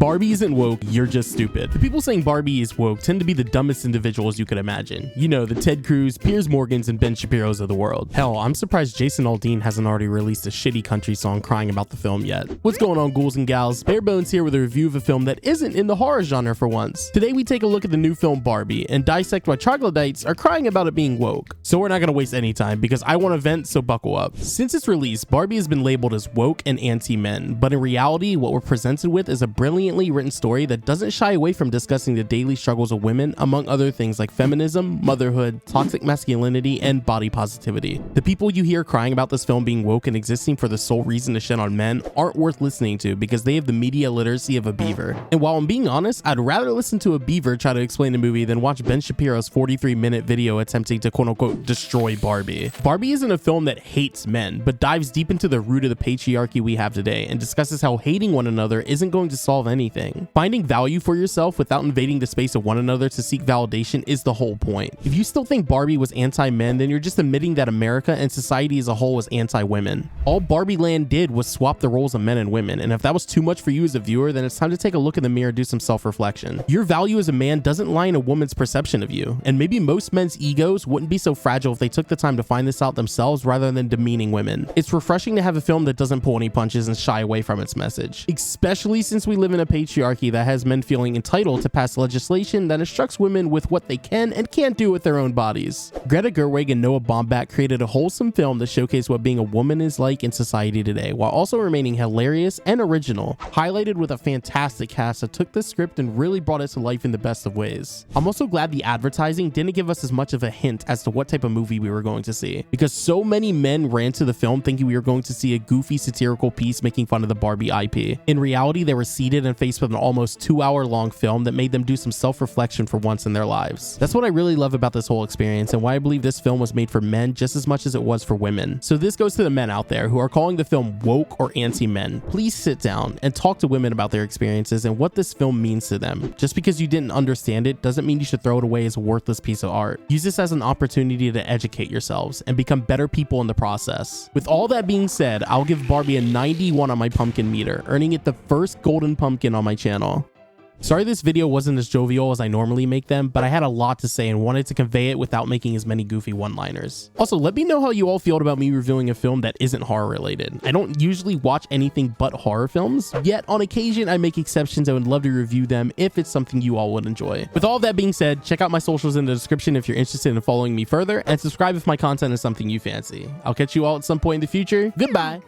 Barbie isn't woke, you're just stupid. The people saying Barbie is woke tend to be the dumbest individuals you could imagine. You know, the Ted Cruz, Piers Morgans, and Ben Shapiro's of the world. Hell, I'm surprised Jason Aldean hasn't already released a shitty country song crying about the film yet. What's going on, ghouls and gals? Bare Bones here with a review of a film that isn't in the horror genre for once. Today we take a look at the new film Barbie and dissect why troglodytes are crying about it being woke. So we're not gonna waste any time because I want to vent, so buckle up. Since its release, Barbie has been labeled as woke and anti-men, but in reality, what we're presented with is a brilliantly written story that doesn't shy away from discussing the daily struggles of women, among other things like feminism, motherhood, toxic masculinity, and body positivity. The people you hear crying about this film being woke and existing for the sole reason to shit on men aren't worth listening to because they have the media literacy of a beaver. And while I'm being honest, I'd rather listen to a beaver try to explain the movie than watch Ben Shapiro's 43-minute video attempting to quote-unquote destroy Barbie. Barbie isn't a film that hates men, but dives deep into the root of the patriarchy we have today and discusses how hating one another isn't going to solve anything. Finding value for yourself without invading the space of one another to seek validation is the whole point. If you still think Barbie was anti-men, then you're just admitting that America and society as a whole was anti-women. All Barbie Land did was swap the roles of men and women, and if that was too much for you as a viewer, then it's time to take a look in the mirror and do some self-reflection. Your value as a man doesn't lie in a woman's perception of you, and maybe most men's egos wouldn't be so fragile if they took the time to find this out themselves rather than demeaning women. It's refreshing to have a film that doesn't pull any punches and shy away from its message, especially since we live in a patriarchy that has men feeling entitled to pass legislation that instructs women with what they can and can't do with their own bodies. Greta Gerwig and Noah Baumbach created a wholesome film that showcased what being a woman is like in society today, while also remaining hilarious and original, highlighted with a fantastic cast that took this script and really brought it to life in the best of ways. I'm also glad the advertising didn't give us as much of a hint as to what type of movie we were going to see, because so many men ran to the film thinking we were going to see a goofy satirical piece making fun of the Barbie IP. In reality, they were seated and faced with an almost 2-hour-long film that made them do some self-reflection for once in their lives. That's what I really love about this whole experience and why I believe this film was made for men just as much as it was for women. So this goes to the men out there who are calling the film woke or anti-men. Please sit down and talk to women about their experiences and what this film means to them. Just because you didn't understand it doesn't mean you should throw it away as a worthless piece of art. Use this as an opportunity to educate yourselves and become better people in the process. With all that being said, I'll give Barbie a 91 on my pumpkin meter, earning it the first golden pumpkin on my channel. Sorry this video wasn't as jovial as I normally make them, but I had a lot to say and wanted to convey it without making as many goofy one-liners. Also, let me know how you all feel about me reviewing a film that isn't horror related. I don't usually watch anything but horror films, yet on occasion I make exceptions and would love to review them if it's something you all would enjoy. With all that being said, check out my socials in the description if you're interested in following me further, and subscribe if my content is something you fancy. I'll catch you all at some point in the future. Goodbye!